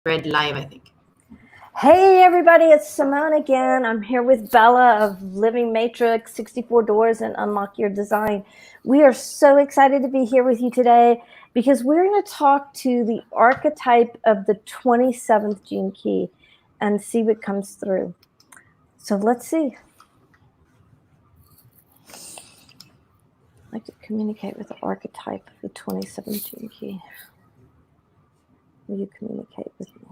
Red live, I think. Hey everybody, it's Simone again. I'm here with Bella of Living Matrix, 64 Doors and Unlock Your Design. We are so excited to be here with you today because we're going to talk to the archetype of the 27th gene key and see what comes through. So let's see. I'd like to communicate with the archetype of the 27th gene key. Will you communicate with me?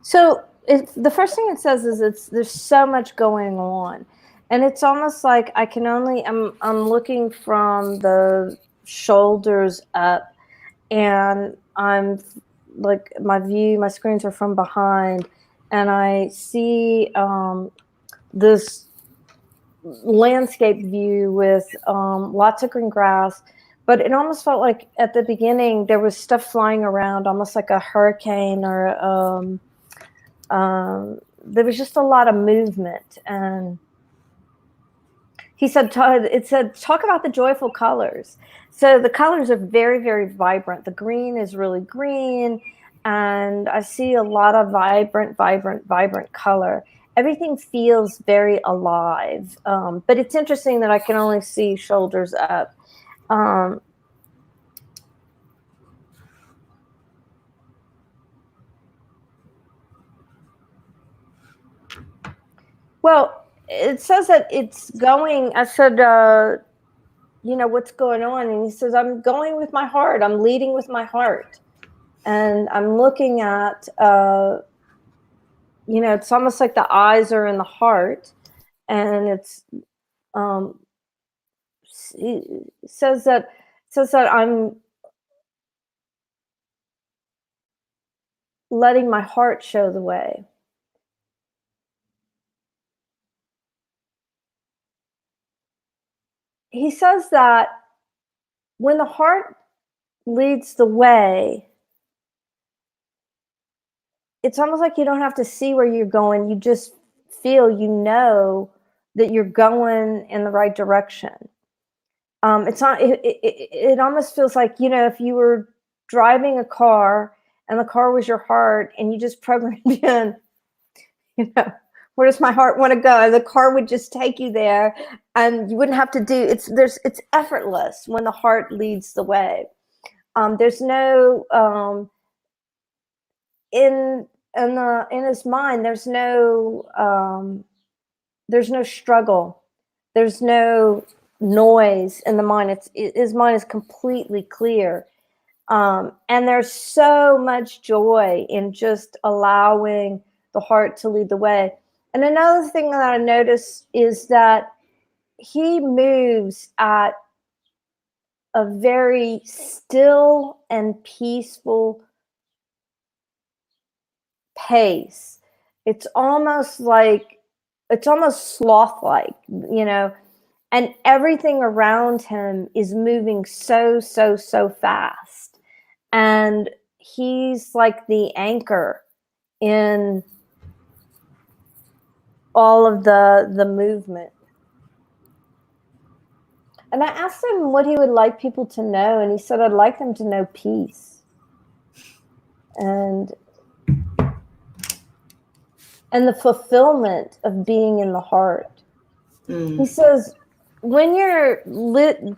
So the first thing it says is there's so much going on, and it's almost like I'm looking from the shoulders up, and I'm like my screens are from behind, and I see this landscape view with lots of green grass. But it almost felt like at the beginning there was stuff flying around, almost like a hurricane or there was just a lot of movement. And he said, talk about the joyful colors. So the colors are very, very vibrant. The green is really green. And I see a lot of vibrant color. Everything feels very alive. But it's interesting that I can only see shoulders up. Well, it says that it's going, I said, what's going on? And he says, I'm going with my heart. I'm leading with my heart. And I'm looking at, it's almost like the eyes are in the heart. And it says that I'm letting my heart show the way. He says that when the heart leads the way, it's almost like you don't have to see where you're going. You just feel, that you're going in the right direction. It's not. It almost feels like, if you were driving a car and the car was your heart, and you just programmed in, where does my heart want to go? And the car would just take you there, and you wouldn't have to do. It's effortless when the heart leads the way. There's no in his mind. There's no struggle. There's no noise in the mind. His mind is completely clear. And there's so much joy in just allowing the heart to lead the way. And another thing that I noticed is that he moves at a very still and peaceful pace. It's almost sloth-like, and everything around him is moving so fast. And he's like the anchor in all of the movement. And I asked him what he would like people to know, and he said, I'd like them to know peace. And the fulfillment of being in the heart. He says, when you're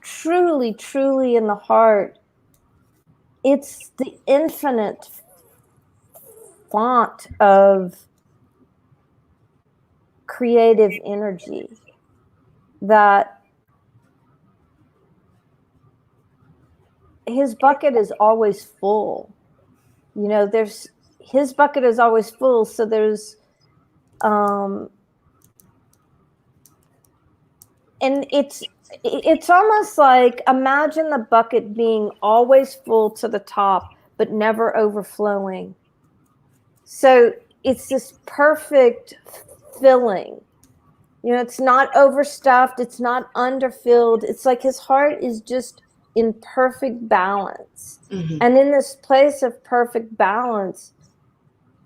truly in the heart, it's the infinite font of creative energy that his bucket is always full. His bucket is always full. So there's, and it's almost like, imagine the bucket being always full to the top, but never overflowing. So it's this perfect filling. It's not overstuffed. It's not underfilled. It's like his heart is just in perfect balance. Mm-hmm. And in this place of perfect balance,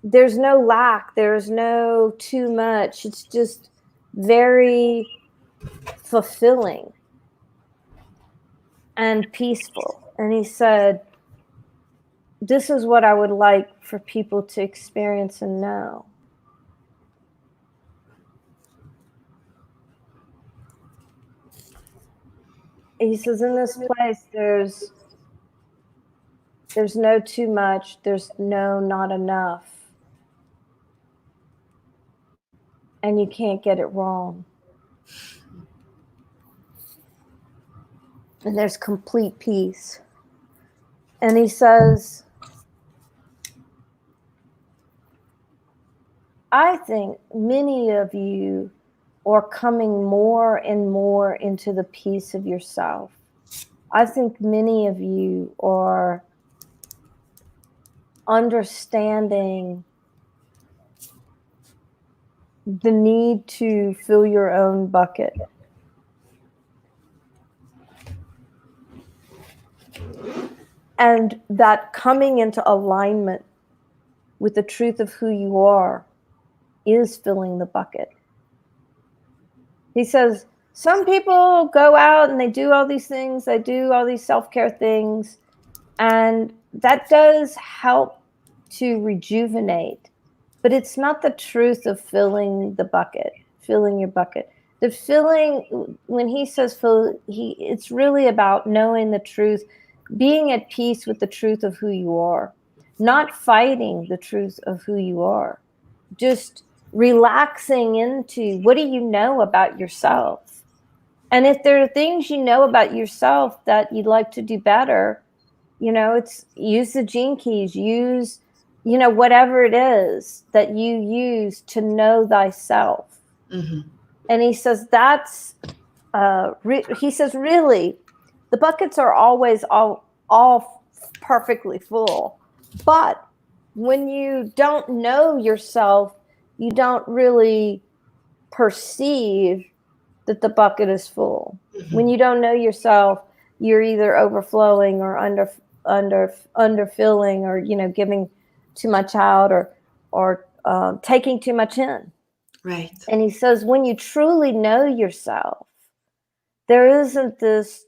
there's no lack. There's no too much. It's just very fulfilling and peaceful. And he said, this is what I would like for people to experience and know. He says, in this place, there's no too much, there's no not enough. And you can't get it wrong. And there's complete peace. And he says, I think many of you are coming more and more into the peace of yourself. I think many of you are understanding the need to fill your own bucket. And that coming into alignment with the truth of who you are is filling the bucket. He says, some people go out and they do all these things, they do all these self-care things, and that does help to rejuvenate, but it's not the truth of filling the bucket, filling your bucket. The filling, when he says fill, it's really about knowing the truth, being at peace with the truth of who you are, not fighting the truth of who you are, just relaxing into what do you know about yourself. And if there are things you know about yourself that you'd like to do better, it's use the gene keys, use, whatever it is that you use to know thyself. Mm-hmm. And he says he says, really, the buckets are always all perfectly full. But when you don't know yourself, you don't really perceive that the bucket is full. Mm-hmm. When you don't know yourself, you're either overflowing or underfilling, or giving too much out, or taking too much in. Right. And he says, when you truly know yourself, there isn't this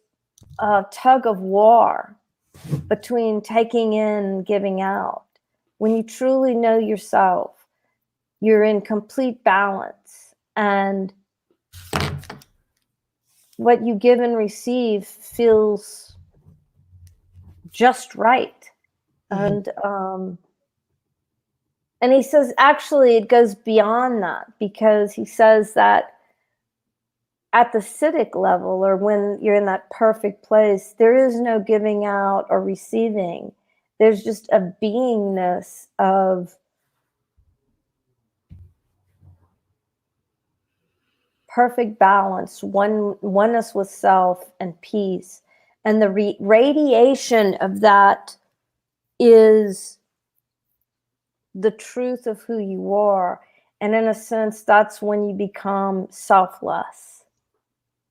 tug of war between taking in and giving out. When you truly know yourself, you're in complete balance, and what you give and receive feels just right. Mm-hmm. And he says, actually, it goes beyond that, because he says that at the Siddhic level, or when you're in that perfect place, there is no giving out or receiving. There's just a beingness of perfect balance, oneness with self and peace. And the radiation of that is the truth of who you are. And in a sense, that's when you become selfless,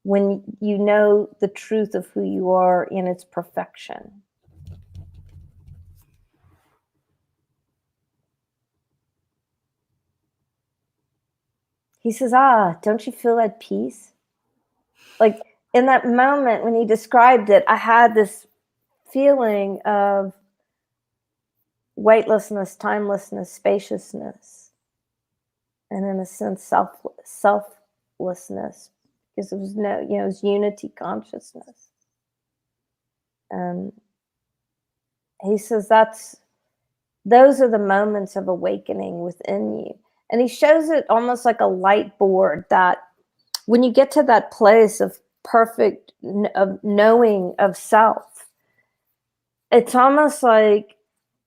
when you know the truth of who you are in its perfection. He says, don't you feel at peace? Like in that moment when he described it, I had this feeling of weightlessness, timelessness, spaciousness, and in a sense, selflessness, because it was it was unity consciousness. And he says those are the moments of awakening within you. And he shows it almost like a light board, that when you get to that place of perfect of knowing of self, it's almost like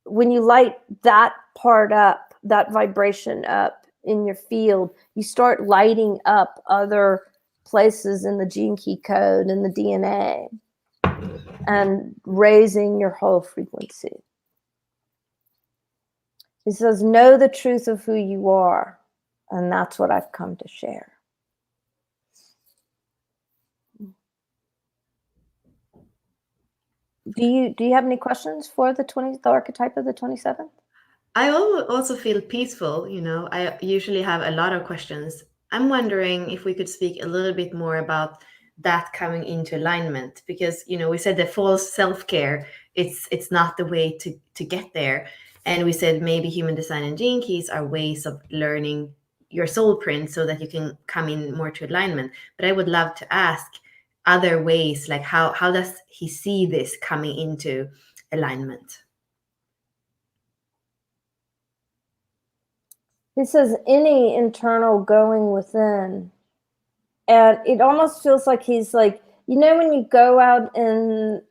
when you light that part up, that vibration up in your field, you start lighting up other places in the gene key code and the DNA, and raising your whole frequency. He says, know the truth of who you are, and that's what I've come to share. Do you have any questions for the archetype of the 27th? I also feel peaceful. I usually have a lot of questions, I'm wondering if we could speak a little bit more about that coming into alignment, because we said the false self-care, it's not the way to get there. And we said maybe human design and gene keys are ways of learning your soul print so that you can come in more to alignment. But I would love to ask other ways, like how does he see this coming into alignment? He says any internal going within. And it almost feels like he's like, when you go out in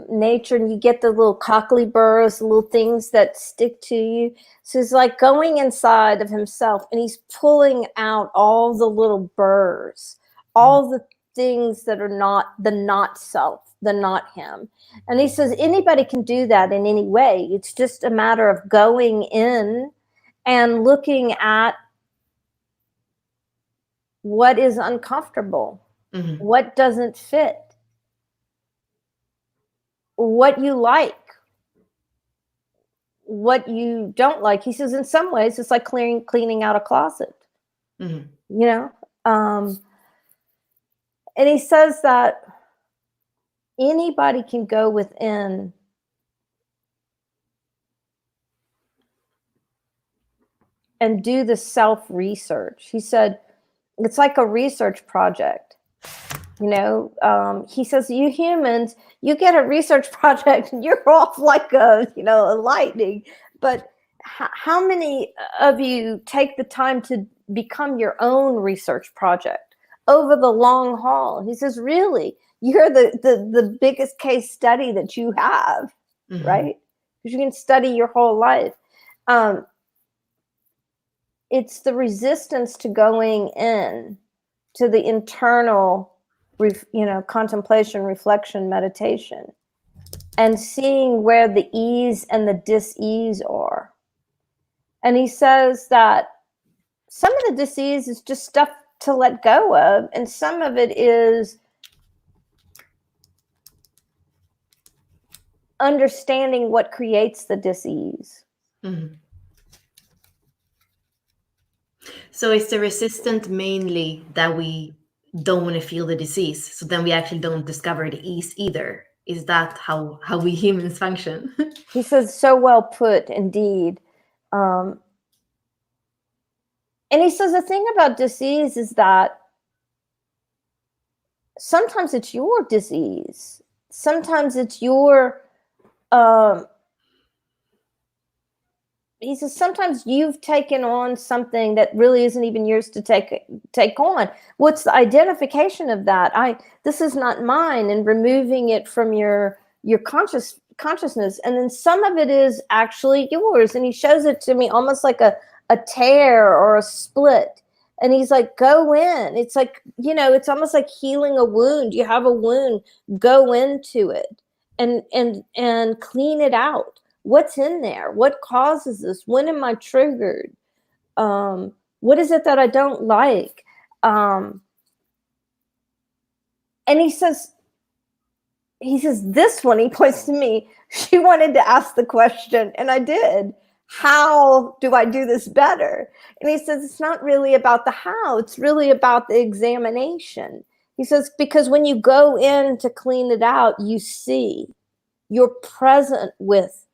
nature and you get the little cockly burrs, the little things that stick to you. So he's like going inside of himself and he's pulling out all the little burrs, all the things that are not the not self, the not him. And he says anybody can do that in any way. It's just a matter of going in and looking at what is uncomfortable, what doesn't fit, what you like, what you don't like. He says in some ways it's like cleaning out a closet, and he says that anybody can go within and do the self-research. He said it's like a research project. He says you humans, you get a research project and you're off like a lightning. But how many of you take the time to become your own research project over the long haul? He says, really, you're the biggest case study that you have, right? Because you can study your whole life. It's the resistance to going in to the internal contemplation, reflection, meditation, and seeing where the ease and the dis-ease are. And he says that some of the dis-ease is just stuff to let go of, and some of it is understanding what creates the dis-ease. So it's the resistant mainly that we don't want to feel the disease, so then we actually don't discover the ease either. Is that how we humans function? He says, so well put, indeed. And he says the thing about disease is that sometimes it's your disease. Sometimes it's your, he says, sometimes you've taken on something that really isn't even yours to take on. What's the identification of that? This is not mine, and removing it from your consciousness. And then some of it is actually yours. And he shows it to me almost like a tear or a split. And he's like, go in. It's like, it's almost like healing a wound. You have a wound, go into it and clean it out. What's in there? What causes this? When am I triggered? What is it that I don't like? And he says, this one, he points to me, she wanted to ask the question, and I did. How do I do this better? And he says, it's not really about the how, it's really about the examination. He says, because when you go in to clean it out, you see, you're present with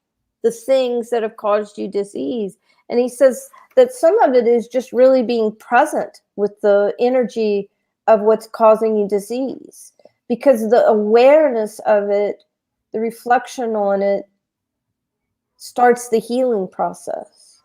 the things that have caused you disease. And he says that some of it is just really being present with the energy of what's causing you disease, because the awareness of it, the reflection on it, starts the healing process.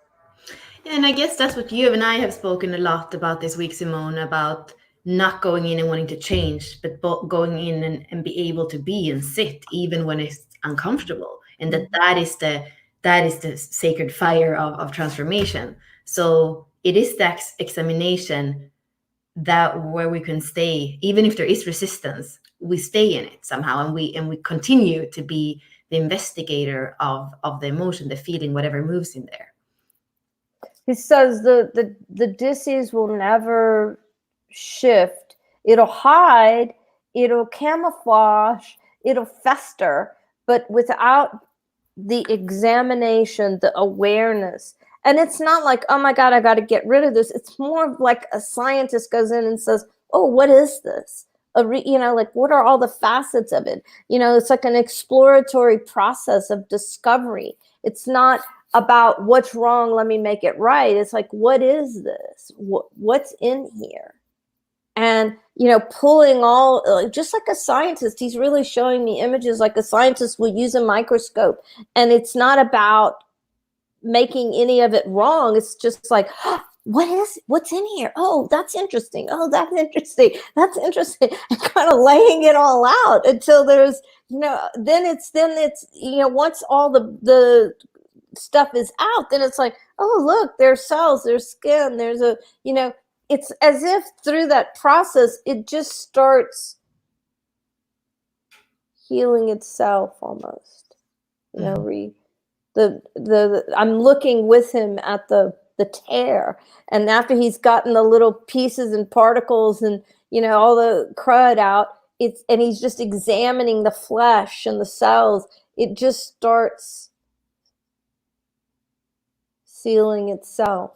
And I guess that's what you and I have spoken a lot about this week, Simone, about not going in and wanting to change, but going in and be able to be and sit even when it's uncomfortable. And that is the sacred fire of transformation. So it is that examination that where we can stay, even if there is resistance, we stay in it somehow, and we continue to be the investigator of the emotion, the feeling, whatever moves in there. He says the disease will never shift. It'll hide, it'll camouflage, it'll fester, but without the examination, the awareness, And it's not like, oh my God, I got to get rid of this. It's more of like a scientist goes in and says, oh, what is this? Like, what are all the facets of it? It's like an exploratory process of discovery. It's not about what's wrong, let me make it right. It's like, what is this? What's in here? And, pulling all, just like a scientist, he's really showing me images like a scientist will use a microscope. And it's not about making any of it wrong. It's just like, what's in here? Oh, that's interesting. Oh, that's interesting. That's interesting. And kind of laying it all out until there's, then it's, once all the stuff is out, then it's like, oh, look, there's cells, there's skin, there's it's as if through that process, it just starts healing itself almost, I'm looking with him at the tear, and after he's gotten the little pieces and particles and all the crud out, and he's just examining the flesh and the cells, it just starts sealing itself,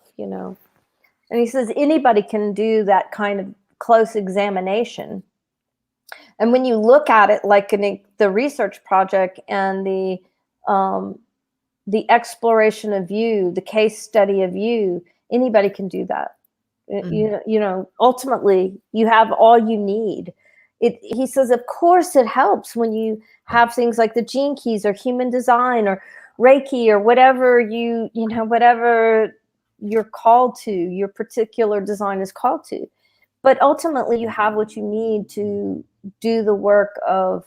and he says anybody can do that kind of close examination. And when you look at it like in the research project and the exploration of you, the case study of you, anybody can do that. Mm-hmm. Ultimately, you have all you need. He says, of course, it helps when you have things like the Jinkies or human design or Reiki or whatever whatever you're called to, your particular design is called to. But ultimately, you have what you need to do the work of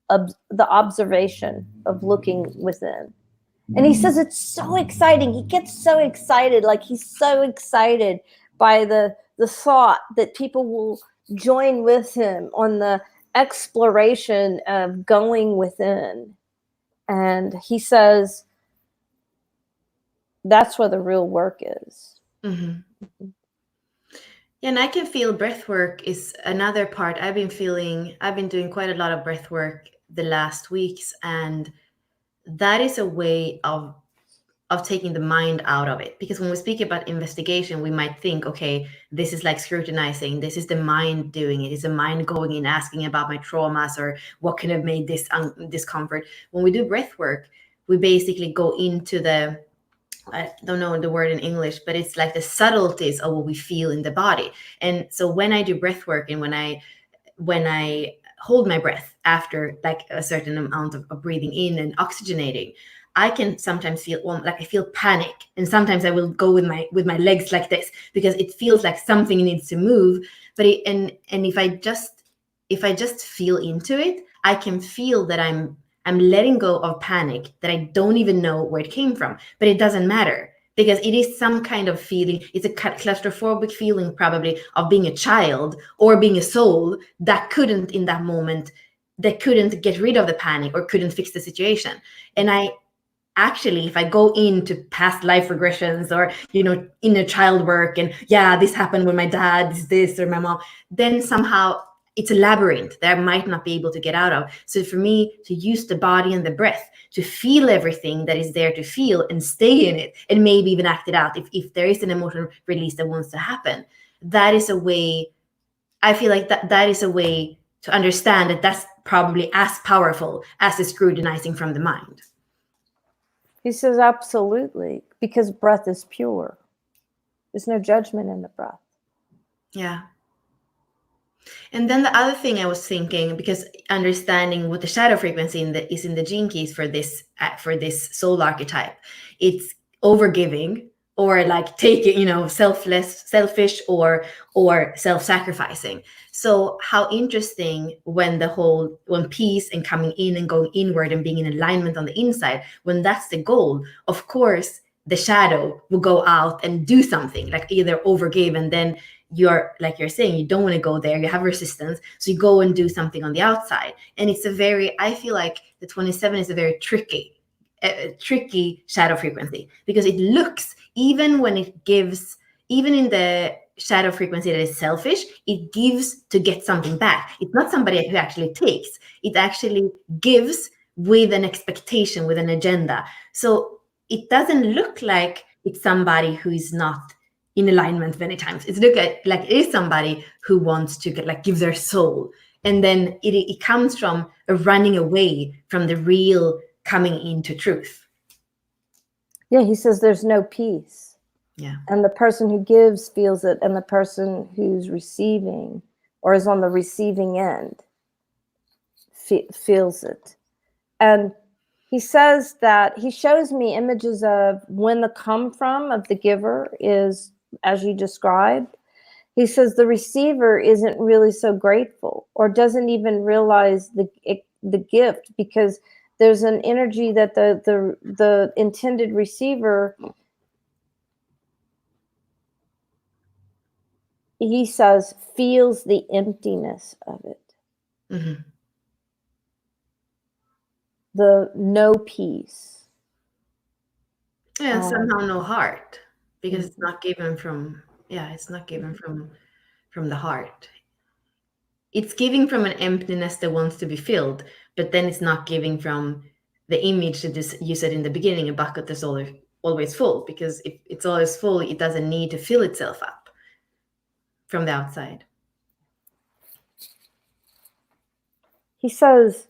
the observation of looking within. And he says it's so exciting. He gets so excited, like he's so excited by the thought that people will join with him on the exploration of going within. And he says that's where the real work is. Mm-hmm. Mm-hmm. Yeah, and I can feel breath work is another part. I've been doing quite a lot of breath work the last weeks, and that is a way of taking the mind out of it. Because when we speak about investigation, we might think, okay, this is like scrutinizing. This is the mind doing it. It's the mind going in, asking about my traumas or what could have made this discomfort. When we do breath work, we basically go into I don't know the word in English, but it's like the subtleties of what we feel in the body. And so when I do breath work and when I hold my breath after like a certain amount of breathing in and oxygenating, I can sometimes feel like I feel panic, and sometimes I will go with my legs like this because it feels like something needs to move. But if I just feel into it, I can feel that I'm letting go of panic that I don't even know where it came from. But it doesn't matter because it is some kind of feeling. It's a claustrophobic feeling probably of being a child or being a soul that couldn't in that moment, that couldn't get rid of the panic or couldn't fix the situation. And actually, if I go into past life regressions or, inner child work and this happened when my dad is this or my mom, then somehow it's a labyrinth that I might not be able to get out of. So for me to use the body and the breath to feel everything that is there to feel and stay in it and maybe even act it out if there is an emotional release that wants to happen, that is a way, I feel like that is a way to understand that that's probably as powerful as the scrutinizing from the mind. He says, absolutely, because breath is pure. There's no judgment in the breath. Yeah. And then the other thing I was thinking, because understanding what the shadow frequency is in the Jinkies for this soul archetype, it's overgiving or like taking, selfish or self-sacrificing. So how interesting when peace and coming in and going inward and being in alignment on the inside, when that's the goal, of course, the shadow will go out and do something like either overgive, and then you're saying, you don't want to go there, you have resistance, so you go and do something on the outside. And I feel like the 27 is a very tricky shadow frequency, because it looks, even when it gives, even in the shadow frequency that is selfish, it gives to get something back. It's not somebody who actually takes, it actually gives with an expectation, with an agenda. So it doesn't look like it's somebody who is not in alignment many times. It's look at like it is somebody who wants to get, like, give their soul, and then it comes from a running away from the real coming into truth. Yeah, he says there's no peace. Yeah. And the person who gives feels it, and the person who's receiving or is on the receiving end feels it. And he says that he shows me images of when the come from of the giver is, as you described. He says the receiver isn't really so grateful or doesn't even realize the gift, because there's an energy that the intended receiver, he says, feels the emptiness of it. Mm-hmm. The no peace. Yeah, somehow no heart, because it's not given from, it's not given from the heart. It's giving from an emptiness that wants to be filled, but then it's not giving from the image that you said in the beginning, a bucket that's always full, because if it's always full, it doesn't need to fill itself up from the outside. He says,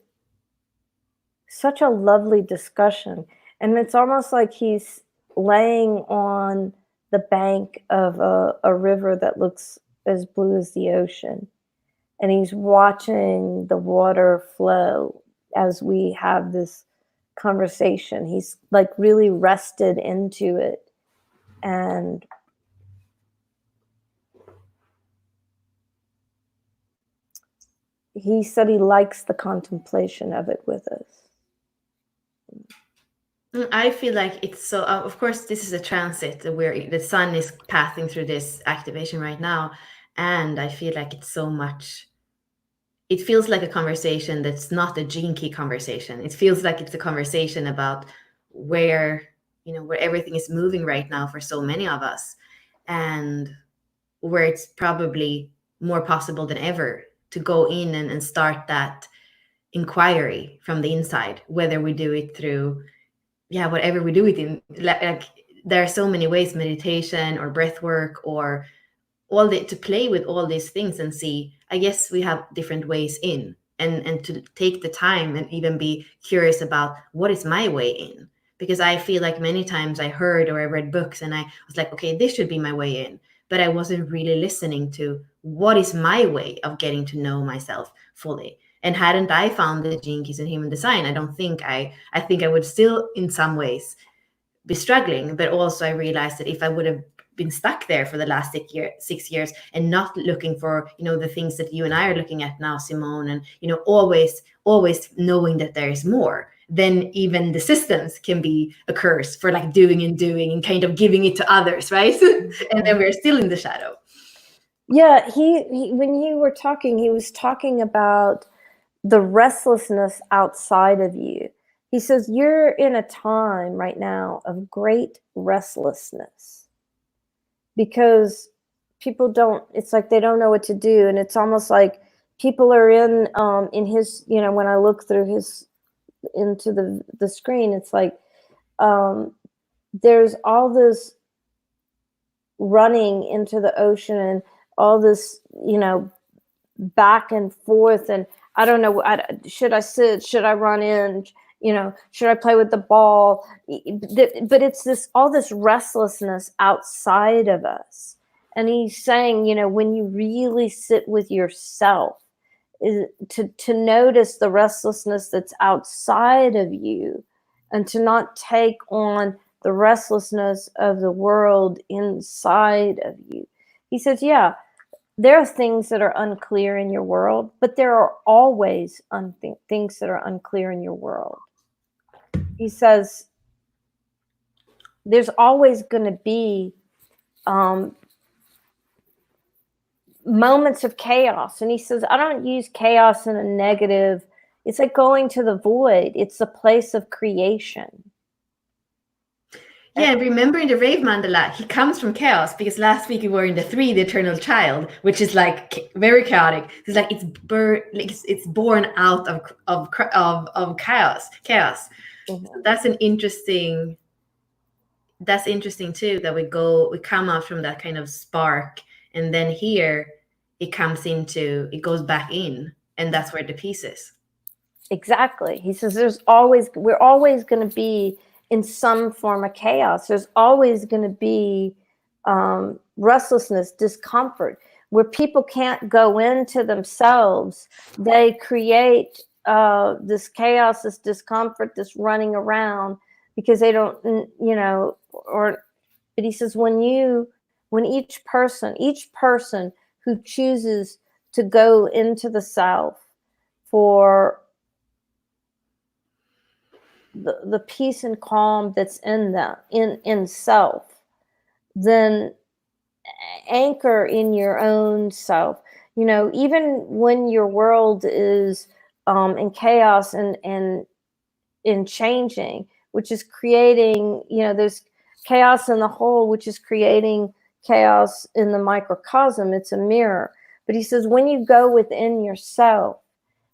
such a lovely discussion. And it's almost like he's laying on the bank of a river that looks as blue as the ocean. And he's watching the water flow as we have this conversation. He's like really rested into it. And he said he likes the contemplation of it with us. I feel like it's so, of course, this is a transit where the sun is passing through this activation right now. And I feel like it's so much, it feels like a conversation that's not a Jinky conversation. It feels like it's a conversation about where everything is moving right now for so many of us, and where it's probably more possible than ever to go in and start that inquiry from the inside, whether we do it through, whatever we do it in, like there are so many ways, meditation or breath work or to play with all these things and see, I guess we have different ways in, and to take the time and even be curious about what is my way in. Because I feel like many times I heard or I read books and I was like, okay, this should be my way in, but I wasn't really listening to what is my way of getting to know myself fully. And hadn't I found the Jinkies in human design, I don't think I think I would still in some ways be struggling. But also I realized that if I would have been stuck there for the last 6 years and not looking for the things that you and I are looking at now, Simone, and always knowing that there is more, then even the systems can be a curse for like doing and kind of giving it to others, right? And then we're still in the shadow. Yeah, he when you were talking, he was talking about the restlessness outside of you. He says you're in a time right now of great restlessness because people it's like they don't know what to do. And it's almost like people are in his, when I look through into the screen, it's like there's all this running into the ocean and all this, back and forth. And I don't know, should I sit? Should I run in? Should I play with the ball? But it's all this restlessness outside of us. And he's saying, when you really sit with yourself, is to notice the restlessness that's outside of you and to not take on the restlessness of the world inside of you. He says, yeah, there are things that are unclear in your world, but there are always things that are unclear in your world. He says there's always going to be moments of chaos. And he says, I don't use chaos in a negative. It's like going to the void. It's a place of creation. Yeah, remember in the Rave Mandala, he comes from chaos, because last week we were in the 3, the Eternal Child, which is like very chaotic. It's like it's born out of chaos. Mm-hmm. So that's an interesting. that's interesting too, that we come out from that kind of spark, and then here it goes back in, and that's where the peace is. Exactly. He says we're always going to be in some form of chaos. There's always going to be restlessness, discomfort, where people can't go into themselves. They create this chaos, this discomfort, this running around because they don't, but he says when each person who chooses to go into the self for the peace and calm that's in them, in self, then anchor in your own self. Even when your world is in chaos and in changing, which is creating, there's chaos in the whole, which is creating chaos in the microcosm. It's a mirror. But he says, when you go within yourself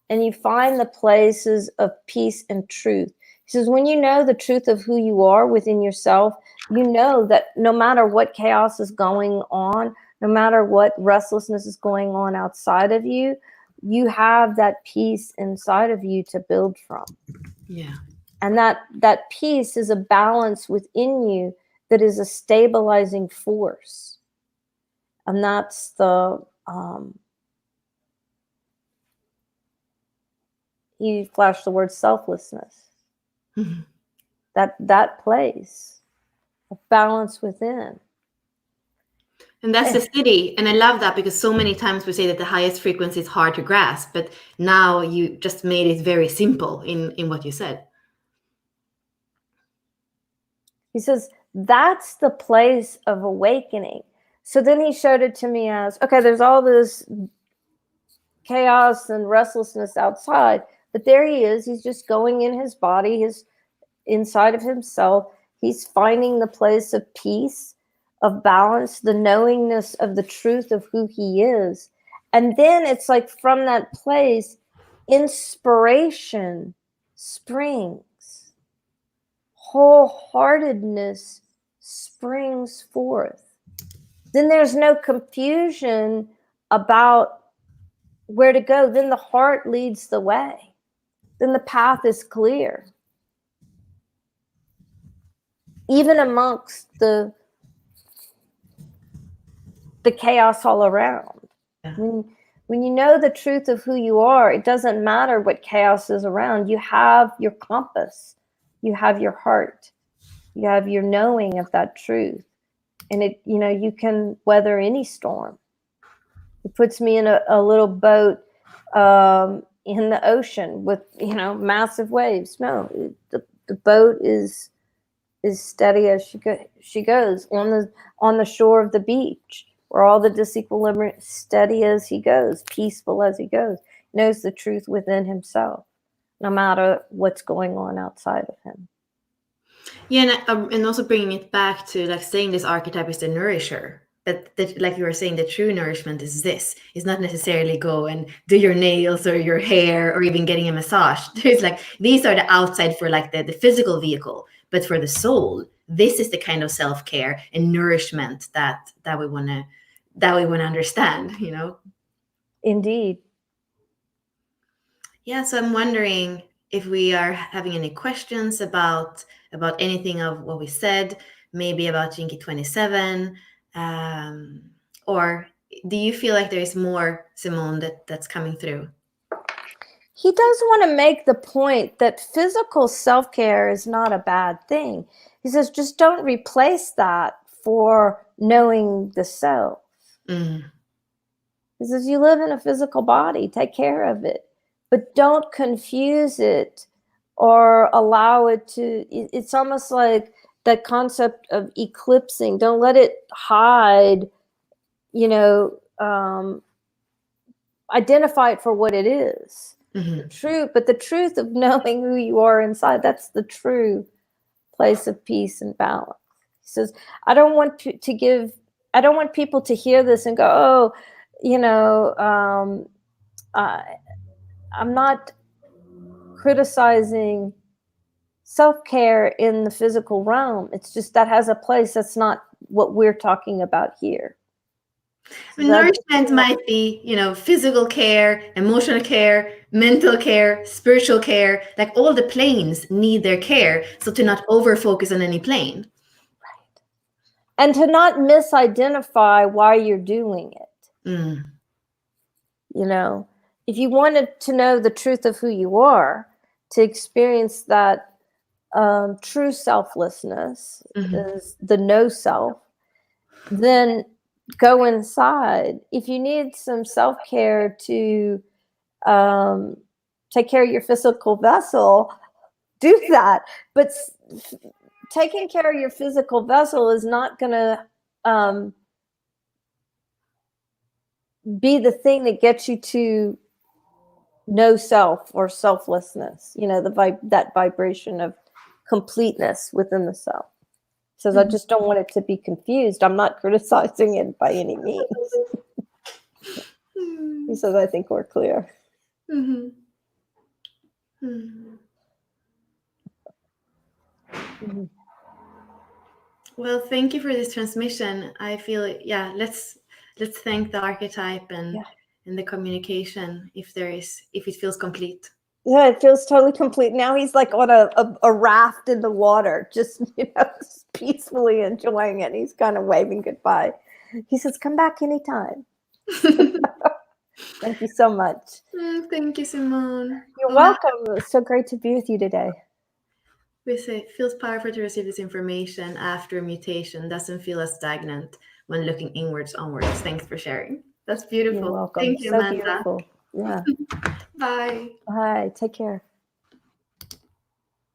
and you find the places of peace and truth, he says, when you know the truth of who you are within yourself, you know that no matter what chaos is going on, no matter what restlessness is going on outside of you, you have that peace inside of you to build from. Yeah. And that peace is a balance within you that is a stabilizing force. And that's the, he flashed the word selflessness. Mm-hmm. That place of balance within. And that's the city. And I love that, because so many times we say that the highest frequency is hard to grasp, but now you just made it very simple in what you said. He says, that's the place of awakening. So then he showed it to me as, okay, there's all this chaos and restlessness outside, but there he is. He's just going in his body, his inside of himself. He's finding the place of peace, of balance, the knowingness of the truth of who he is. And then it's like from that place, inspiration springs. Wholeheartedness springs forth. Then there's no confusion about where to go. Then the heart leads the way. Then the path is clear. Even amongst the chaos all around. Yeah. When you know the truth of who you are, it doesn't matter what chaos is around. You have your compass. You have your heart. You have your knowing of that truth. And you can weather any storm. It puts me in a little boat in the ocean with, massive waves. No, the boat is steady as she goes on the shore of the beach, where all the disequilibrium, steady as he goes, peaceful as he goes, knows the truth within himself, no matter what's going on outside of him. Yeah, and also bringing it back to like saying this archetype is the nourisher. But that, like you were saying, the true nourishment is this. It's not necessarily go and do your nails or your hair or even getting a massage. There's like, these are the outside for like the physical vehicle. But for the soul, this is the kind of self-care and nourishment that we wanna understand, Indeed. Yeah, so I'm wondering if we are having any questions about anything of what we said, maybe about Jinky 27, or do you feel like there is more, Simone, that's coming through? He does want to make the point that physical self-care is not a bad thing. He says, just don't replace that for knowing the self. Mm. He says, you live in a physical body, take care of it, but don't confuse it or allow it to, it's almost like that concept of eclipsing. Don't let it hide, identify it for what it is. Mm-hmm. True, but the truth of knowing who you are inside, that's the true place of peace and balance. He says, I don't want people to hear this and go, I'm not criticizing self-care in the physical realm. It's just that has a place. That's not what we're talking about here. I mean, nourishment might be, physical care, emotional care, mental care, spiritual care. Like all the planes need their care. So to not over focus on any plane. Right. And to not misidentify why you're doing it. Mm. If you wanted to know the truth of who you are, to experience that true selflessness, is the no self, then go inside. If you need some self-care to take care of your physical vessel, do that. But taking care of your physical vessel is not going to be the thing that gets you to no self or selflessness, that vibration of completeness within the self. Says, I just don't want it to be confused. I'm not criticizing it by any means. He says, I think we're clear. Mm-hmm. Mm-hmm. Mm-hmm. Well, thank you for this transmission. I feel, let's thank the archetype and the communication if it feels complete. Yeah, it feels totally complete. Now he's like on a raft in the water, just peacefully enjoying it. He's kind of waving goodbye. He says, come back anytime. Thank you so much. Thank you, Simone. You're welcome. It was so great to be with you today. We say it feels powerful to receive this information after mutation. Doesn't feel as stagnant when looking inwards, onwards. Thanks for sharing. That's beautiful. You're welcome. Thank you, so Amanda. beautiful. Yeah. Bye. Bye. Take care.